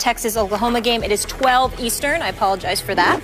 Texas-Oklahoma game. It is 12 Eastern. I apologize for that.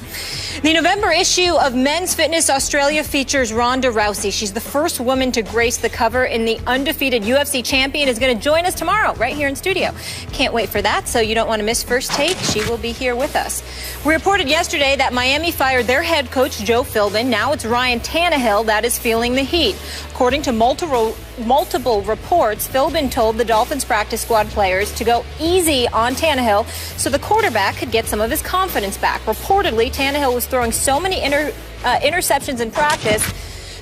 The November issue of Men's Fitness Australia features Ronda Rousey. She's the first woman to grace the cover, and the undefeated UFC champion is going to join us tomorrow right here in studio. Can't wait for that, so you don't want to miss First Take. She will be here with us. We reported yesterday that Miami fired their head coach, Joe Philbin. Now it's Ryan Tannehill that is feeling the heat. According to multiple reports, Philbin told the Dolphins practice squad players to go easy on Tannehill so the quarterback could get some of his confidence back. Reportedly, Tannehill was throwing so many interceptions in practice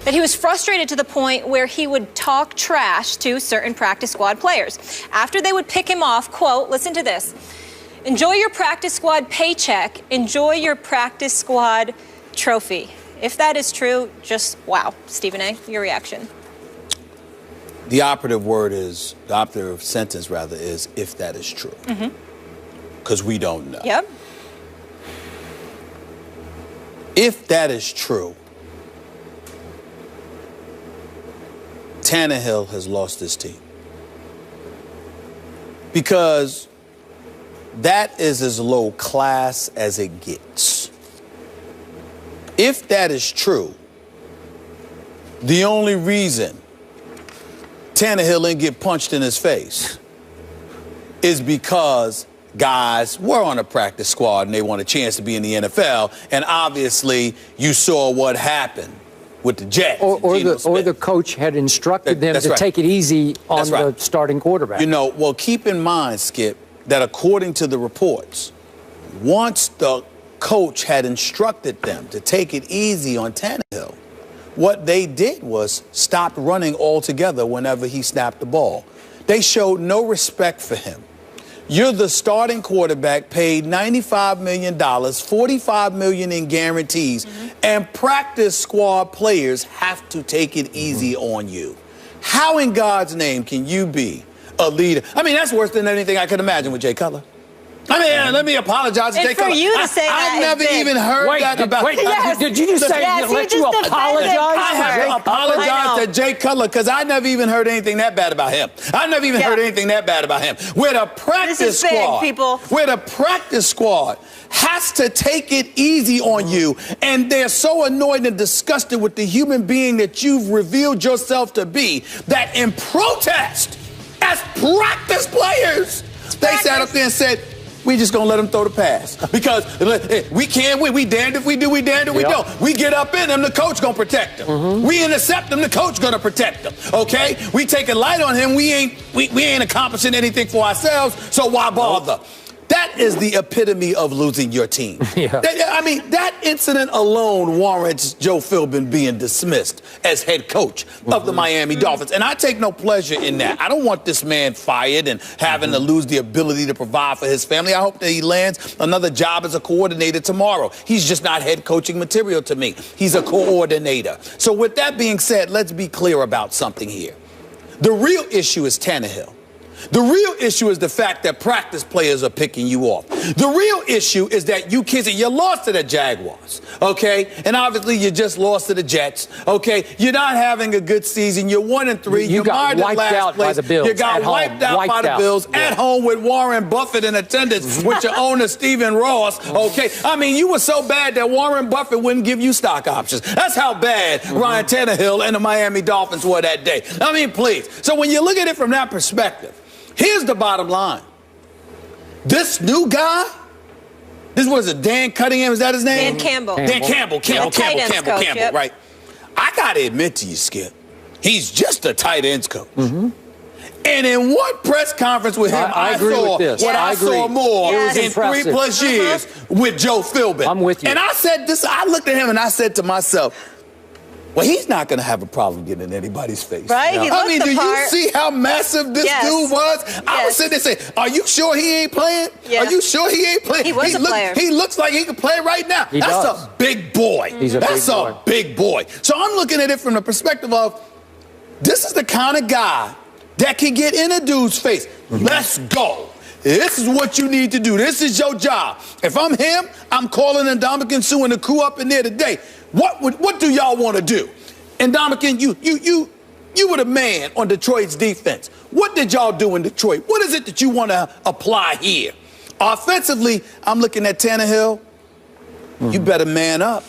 that he was frustrated to the point where he would talk trash to certain practice squad players. After they would pick him off, quote, listen to this, enjoy your practice squad paycheck, enjoy your practice squad trophy. If that is true, just wow. Stephen A., your reaction? The operative sentence is, if that is true. Because we don't know. Yep. If that is true, Tannehill has lost his team. Because that is as low class as it gets. If that is true, the only reason Tannehill didn't get punched in his face is because guys were on a practice squad and they want a chance to be in the NFL. And obviously, you saw what happened with the Jets. Or the coach had instructed them to take it easy on the starting quarterback. You know, well, keep in mind, Skip, that according to the reports, once the coach had instructed them to take it easy on Tannehill, what they did was stop running altogether whenever he snapped the ball. They showed no respect for him. You're the starting quarterback, paid $95 million, $45 million in guarantees, and practice squad players have to take it easy on you. How in God's name can you be a leader? I mean, that's worse than anything I could imagine with Jay Cutler. I mean, let me apologize to Jay Cutler. For you to say I've never even heard that about. Did you just say let you apologize? I have to apologize to Jay Cutler because I never even heard anything that bad about him. I never even heard anything that bad about him. Where the practice squad has to take it easy on you, and they're so annoyed and disgusted with the human being that you've revealed yourself to be that in protest, as practice players, they sat up there and said, we just gonna let them throw the pass because we can't win. We damned if we do, we damned if we don't. We get up in them, the coach gonna protect them. We intercept them, the coach gonna protect them. Okay, we take it light on him. We ain't accomplishing anything for ourselves. So why bother? That is the epitome of losing your team. I mean, that incident alone warrants Joe Philbin being dismissed as head coach of the Miami Dolphins. And I take no pleasure in that. I don't want this man fired and having to lose the ability to provide for his family. I hope that he lands another job as a coordinator tomorrow. He's just not head coaching material to me. He's a coordinator. So with that being said, let's be clear about something here. The real issue is Tannehill. The real issue is the fact that practice players are picking you off. The real issue is that you kids, you lost to the Jaguars, okay? And obviously you just lost to the Jets, okay? You're not having a good season. You're 1-3. You got wiped out by the Bills. You got wiped out by the Bills at home with Warren Buffett in attendance with your owner, Stephen Ross, okay? I mean, you were so bad that Warren Buffett wouldn't give you stock options. That's how bad Ryan Tannehill and the Miami Dolphins were that day. I mean, please. So when you look at it from that perspective, here's the bottom line. This new guy, this was Dan Cunningham, is that his name? Dan Campbell. Dan Campbell, right? I got to admit to you, Skip, he's just a tight ends coach. And in one press conference with him, I saw more in 3+ years with Joe Philbin. I'm with you. And I said this, I looked at him and I said to myself, well, he's not going to have a problem getting in anybody's face. Right? No. I mean, do you see how massive this dude was? I was sitting there saying, are you sure he ain't playing? Are you sure he ain't playing? He was a player. He looks like he can play right now. That's a big boy. That's a big boy. So I'm looking at it from the perspective of, this is the kind of guy that can get in a dude's face. Let's go. This is what you need to do. This is your job. If I'm him, I'm calling Ndamukong Suh and the crew up in there today. What do y'all want to do? Ndamukong, you were the man on Detroit's defense. What did y'all do in Detroit? What is it that you want to apply here? Offensively, I'm looking at Tannehill. You better man up,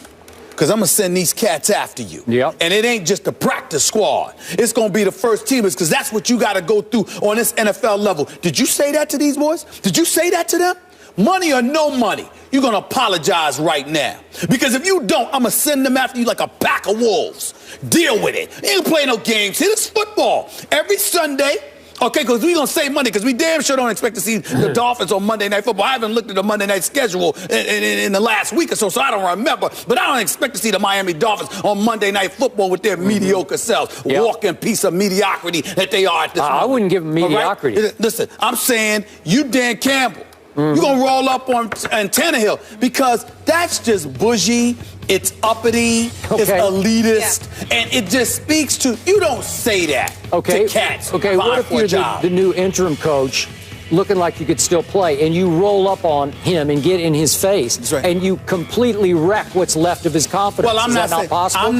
because I'm going to send these cats after you. Yep. And it ain't just the practice squad. It's going to be the first teamers, because that's what you got to go through on this NFL level. Did you say that to these boys? Did you say that to them? Money or no money, you're going to apologize right now. Because if you don't, I'm going to send them after you like a pack of wolves. Deal with it. You ain't play no games here. It's football. Every Sunday, okay, because we're going to save money, because we damn sure don't expect to see the Dolphins on Monday Night Football. I haven't looked at the Monday night schedule in the last week or so I don't remember. But I don't expect to see the Miami Dolphins on Monday Night Football with their mediocre selves. Yep. Walking piece of mediocrity that they are at this moment. I wouldn't give them mediocrity. Right? Listen, I'm saying you Dan Campbell. You're going to roll up on Tannehill, because that's just bougie, it's uppity, it's elitist, and it just speaks to, you don't say that to cats. Okay, what if you're the new interim coach, looking like you could still play, and you roll up on him and get in his face, and you completely wreck what's left of his confidence? Well, Is that not possible? I'm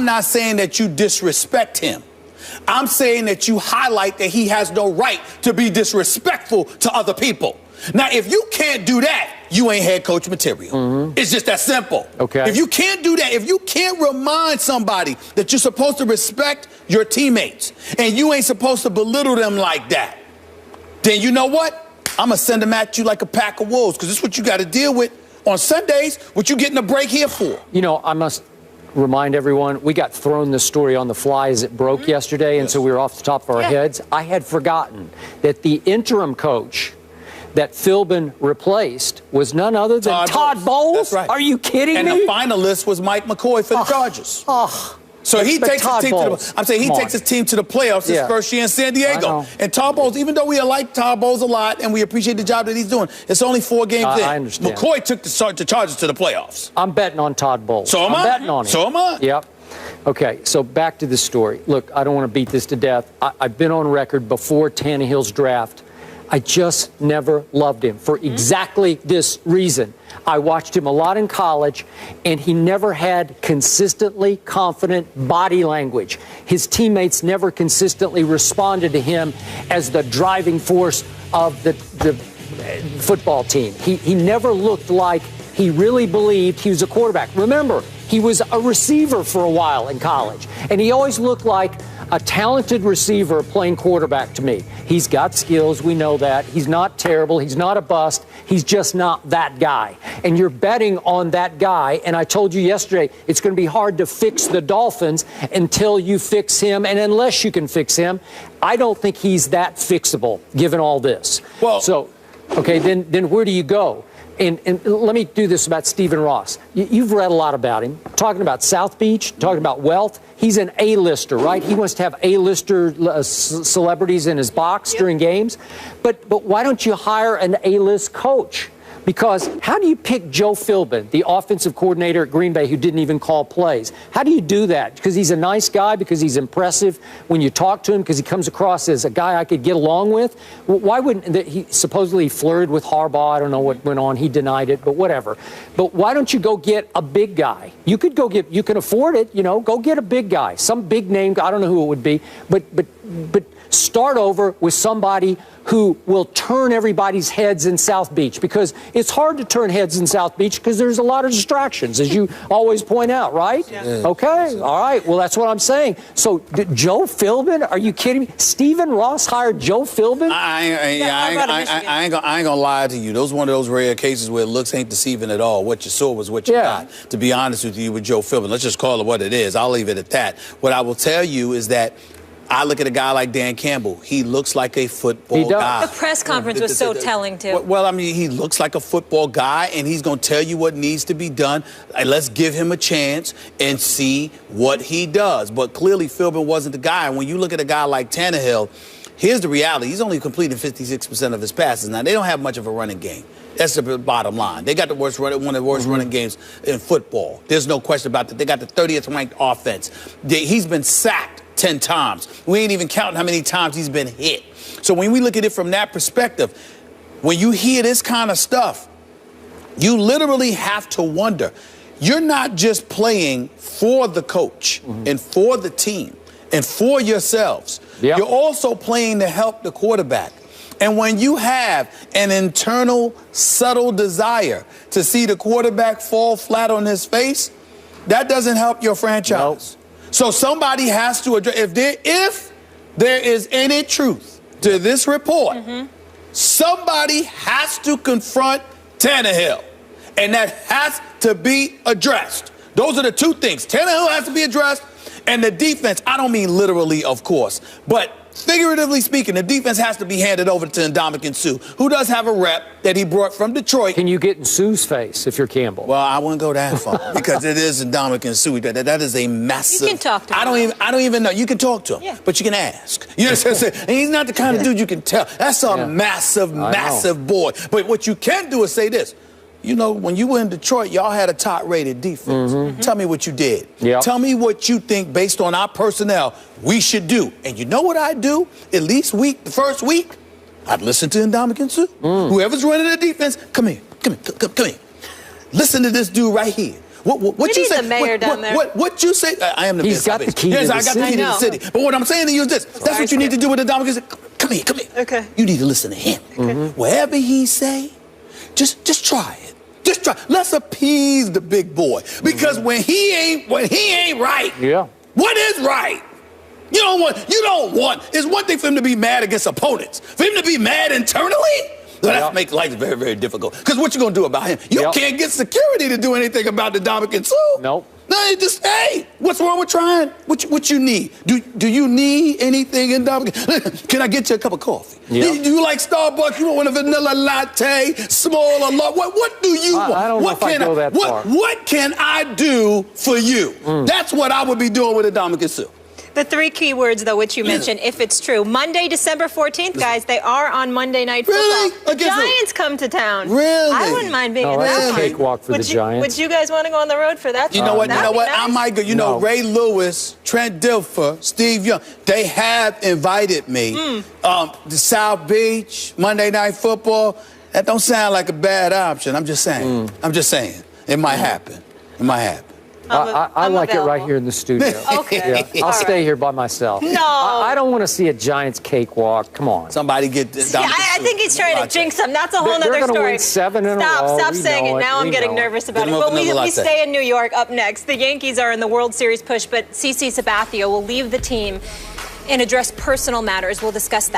not saying that you disrespect him. I'm saying that you highlight that he has no right to be disrespectful to other people. Now, if you can't do that, you ain't head coach material. It's just that simple. Okay. If you can't do that, if you can't remind somebody that you're supposed to respect your teammates and you ain't supposed to belittle them like that, then you know what? I'm going to send them at you like a pack of wolves, because this is what you got to deal with on Sundays, what you getting a break here for. You know, I must remind everyone, we got thrown this story on the fly as it broke yesterday, and so we were off the top of our heads. I had forgotten that the interim coach that Philbin replaced was none other than Todd Bowles. That's right. Are you kidding me? And the finalist was Mike McCoy for the Chargers. So he takes his team takes his team to the playoffs his first year in San Diego. And Todd Bowles, even though we like Todd Bowles a lot and we appreciate the job that he's doing, it's only 4 games in. I understand. McCoy took the Chargers to the playoffs. I'm betting on Todd Bowles. So am I. I'm betting on him. So am I. Yep. Okay, so back to the story. Look, I don't want to beat this to death. I've been on record before Tannehill's draft. I just never loved him for exactly this reason. I watched him a lot in college, and he never had consistently confident body language. His teammates never consistently responded to him as the driving force of the football team. He never looked like he really believed he was a quarterback. Remember, he was a receiver for a while in college, and he always looked like a talented receiver playing quarterback to me. He's got skills. We know that. He's not terrible. He's not a bust. He's just not that guy. And you're betting on that guy. And I told you yesterday, it's going to be hard to fix the Dolphins until you fix him. And unless you can fix him, I don't think he's that fixable, given all this. Well, so, okay, then where do you go? And let me do this about Stephen Ross. You've read a lot about him, talking about South Beach, talking about wealth. He's an A-lister, right? He wants to have A-lister celebrities in his box during games. But why don't you hire an A-list coach? Because how do you pick Joe Philbin, the offensive coordinator at Green Bay, who didn't even call plays? How do you do that? Because he's a nice guy, because he's impressive when you talk to him, because he comes across as a guy I could get along with? Why wouldn't he supposedly flirted with Harbaugh? I don't know what went on. He denied it, but whatever. But why don't you go get a big guy? You could go get, you can afford it, you know, go get a big guy, some big name. I don't know who it would be, but start over with somebody who will turn everybody's heads in South Beach, because it's hard to turn heads in South Beach because there's a lot of distractions, as you always point out, right? Yeah. Okay, all right. Well, that's what I'm saying. So, Joe Philbin? Are you kidding me? Stephen Ross hired Joe Philbin? I ain't gonna lie to you. Those one of those rare cases where looks ain't deceiving at all. What you saw was what you got. To be honest with you, with Joe Philbin, let's just call it what it is. I'll leave it at that. What I will tell you is that I look at a guy like Dan Campbell. He looks like a football guy. The press conference was so telling, too. Well, I mean, he looks like a football guy, and he's going to tell you what needs to be done. Let's give him a chance and see what he does. But clearly, Philbin wasn't the guy. And when you look at a guy like Tannehill, here's the reality. He's only completed 56% of his passes. Now, they don't have much of a running game. That's the bottom line. They got one of the worst running games in football. There's no question about that. They got the 30th ranked offense. He's been sacked 10 times. We ain't even counting how many times he's been hit. So when we look at it from that perspective, when you hear this kind of stuff, you literally have to wonder. You're not just playing for the coach and for the team and for yourselves. Yep. You're also playing to help the quarterback. And when you have an internal, subtle desire to see the quarterback fall flat on his face, that doesn't help your franchise. Nope. So somebody has to address, if there is any truth to this report, somebody has to confront Tannehill. And that has to be addressed. Those are the two things. Tannehill has to be addressed, and the defense, I don't mean literally, of course, but figuratively speaking, the defense has to be handed over to Ndamukong Suh, who does have a rep that he brought from Detroit. Can you get in Suh's face if you're Campbell? Well, I wouldn't go that far because it is Ndamukong Suh. That is a massive. You can talk to him. I don't even know. You can talk to him, but you can ask. You know what I'm saying? And he's not the kind of dude you can tell. That's a massive boy. But what you can do is say this. You know, when you were in Detroit, y'all had a top-rated defense. Tell me what you did. Tell me what you think, based on our personnel, we should do. And you know what I'd do? At least the first week, I'd listen to Ndamukong Suh. Whoever's running the defense, come here. Listen to this dude right here. What you say? The mayor down there. What you say? I am the He's got the key to the city. Yes, I got the key to the city. But what I'm saying to you is this. That's what you need to do with Ndamukong Suh. Come here. Okay. You need to listen to him. Whatever he say, just try it. Just try. Let's appease the big boy. Because when he ain't right, what is right? You don't want. It's one thing for him to be mad against opponents. For him to be mad internally, that makes life very, very difficult. Because what you gonna do about him? You can't get security to do anything about the Ndamukong Suh. Nope. No, just, hey, what's wrong with trying? What you need? Do you need anything in Ndamukong? Can I get you a cup of coffee? Do you like Starbucks? You want a vanilla latte, small or large? What do you want? I don't know if I go that far. What can I do for you? That's what I would be doing with Ndamukong Suh. The three key words, though, which you mentioned, if it's true. Monday, December 14th, guys, they are on Monday Night Football. Really? Giants come to town. Really? I wouldn't mind being in that's that a one. cakewalk for the Giants. Would you guys want to go on the road for that? You know what? Nice. I might go. You know, Ray Lewis, Trent Dilfer, Steve Young, they have invited me. The South Beach, Monday Night Football, that don't sound like a bad option. I'm just saying. It might happen. I like it right here in the studio. Okay. I'll stay here by myself. No. I don't want to see a Giants cakewalk. Come on. Somebody get this. I think he's trying to jinx them. That's a whole other They're story. going to win 7 in a row. Stop saying it. Now I'm getting nervous about it. But we stay in New York up next. The Yankees are in the World Series push, but CC Sabathia will leave the team and address personal matters. We'll discuss that.